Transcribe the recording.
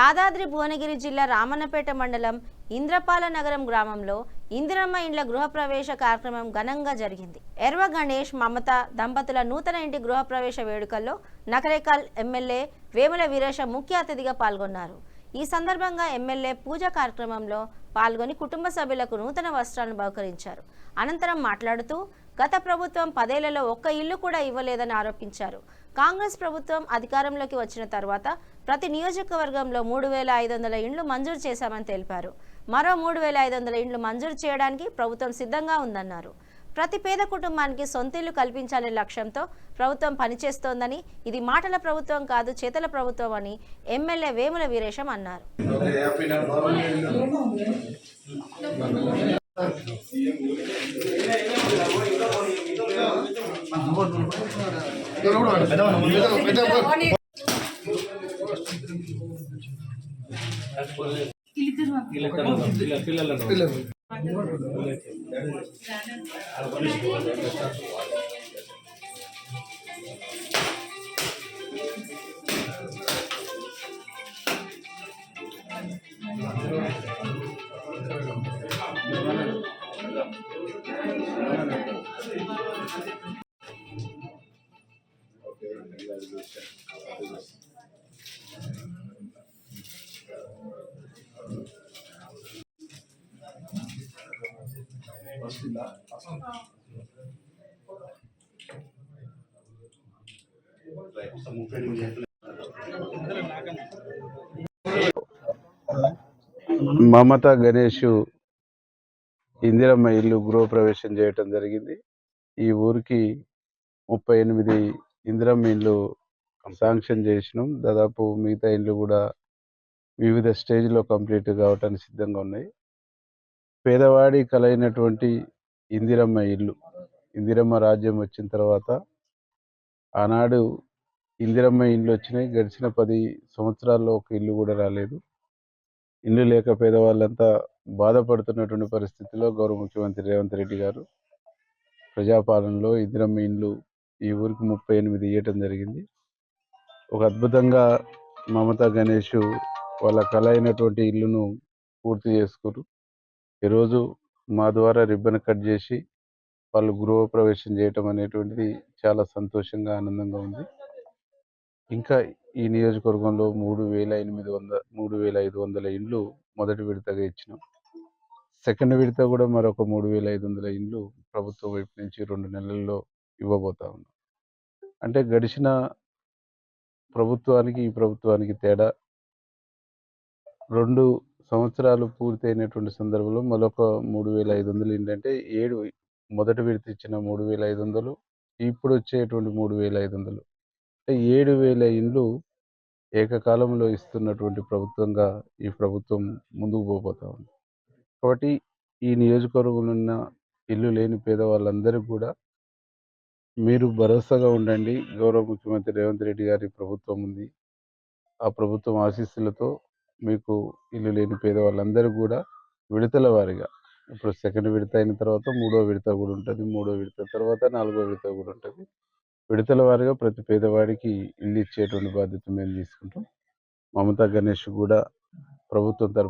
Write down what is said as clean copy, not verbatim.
యాదాద్రి భువనగిరి జిల్లా రామన్నపేట మండలం ఇంద్రపాల నగరం గ్రామంలో ఇందిరమ్మ ఇండ్ల గృహప్రవేశ కార్యక్రమం ఘనంగా జరిగింది. ఎర్వ గణేష్ మమత దంపతుల నూతన ఇంటి గృహప్రవేశ వేడుకల్లో నకరేకల్ ఎమ్మెల్యే వేముల వీరేశం ముఖ్య అతిథిగా పాల్గొన్నారు. ఈ సందర్భంగా ఎమ్మెల్యే పూజ కార్యక్రమంలో పాల్గొని కుటుంబ సభ్యులకు నూతన వస్త్రాలను బహుకరించారు. అనంతరం మాట్లాడుతూ గత ప్రభుత్వం 10 ఏళ్లలో ఒక్క ఇల్లు కూడా ఇవ్వలేదని ఆరోపించారు. కాంగ్రెస్ ప్రభుత్వం అధికారంలోకి వచ్చిన తర్వాత ప్రతి నియోజకవర్గంలో 3500 ఇండ్లు మంజూరు చేశామని తెలిపారు. మరో 3500 ఇండ్లు మంజూరు చేయడానికి ప్రభుత్వం సిద్ధంగా ఉందన్నారు. ప్రతి పేద కుటుంబానికి సొంత ఇల్లు కల్పించాలనే లక్ష్యంతో ప్రభుత్వం పనిచేస్తోందని, ఇది మాటల ప్రభుత్వం కాదు చేతల ప్రభుత్వం అని ఎమ్మెల్యే వేముల వీరేశం అన్నారు. మమత గణేష్ ఇందిరమ్మ ఇల్లు గృహప్రవేశం చేయటం జరిగింది. ఈ ఊరికి 38 ఇందిరమ్మ ఇల్లు శాంక్షన్ చేసినాం. దాదాపు మిగతా ఇల్లు కూడా వివిధ స్టేజ్లో కంప్లీట్ కావటానికి సిద్ధంగా ఉన్నాయి. పేదవాడి కలైనటువంటి ఇందిరమ్మ ఇల్లు, ఇందిరమ్మ రాజ్యం వచ్చిన తర్వాత ఆనాడు ఇందిరమ్మ ఇల్లు వచ్చినాయి. గడిచిన 10 సంవత్సరాల్లో ఒక ఇల్లు కూడా రాలేదు. ఇల్లు లేక పేదవాళ్ళంతా బాధపడుతున్నటువంటి పరిస్థితిలో గౌరవ ముఖ్యమంత్రి రేవంత్ రెడ్డి గారు ప్రజాపాలనలో ఇందిరమ్మ ఇండ్లు ఈ ఊరికి 38 ఇవ్వటం జరిగింది. ఒక అద్భుతంగా మమతా గణేష్ వాళ్ళ కళ అయినటువంటి ఇల్లును పూర్తి చేసుకున్నారు. ఈరోజు మా ద్వారా రిబ్బన్ కట్ చేసి వాళ్ళు గృహప్రవేశం చేయటం అనేటువంటిది చాలా సంతోషంగా, ఆనందంగా ఉంది. ఇంకా ఈ నియోజకవర్గంలో 3500 ఇండ్లు మొదటి విడతగా ఇచ్చినాం. సెకండ్ విడత కూడా మరొక 3500 ఇండ్లు ప్రభుత్వం వైపు నుంచి 2 నెలల్లో ఇవ్వబోతా ఉన్నాం. అంటే గడిచిన ప్రభుత్వానికి ఈ ప్రభుత్వానికి తేడా, 2 సంవత్సరాలు పూర్తయినటువంటి సందర్భంలో మరొక 3500 ఇండ్లు అంటే 7 మొదటి విడత ఇచ్చిన 3500, ఇప్పుడు వచ్చేటువంటి 3500 అంటే 7000 ఇండ్లు ఏకకాలంలో ఇస్తున్నటువంటి ప్రభుత్వంగా ఈ ప్రభుత్వం ముందుకు పోతా ఉంది. కాబట్టి ఈ నియోజకవర్గంలో ఉన్న ఇల్లు లేని పేదవాళ్ళందరికీ కూడా మీరు భరోసాగా ఉండండి. గౌరవ ముఖ్యమంత్రి రేవంత్ రెడ్డి గారి ప్రభుత్వం ఉంది. ఆ ప్రభుత్వం ఆశీస్సులతో మీకు ఇల్లు లేని పేదవాళ్ళందరికీ కూడా విడతల వారీగా, ఇప్పుడు సెకండ్ విడత అయిన తర్వాత 3వ విడత కూడా ఉంటుంది, 3వ విడత తర్వాత 4వ విడత కూడా ఉంటుంది. విడతల వారీగా ప్రతి పేదవాడికి ఇల్లు ఇచ్చేటువంటి బాధ్యత మేము తీసుకుంటాం. మమతా గణేష్ కూడా ప్రభుత్వం తరపు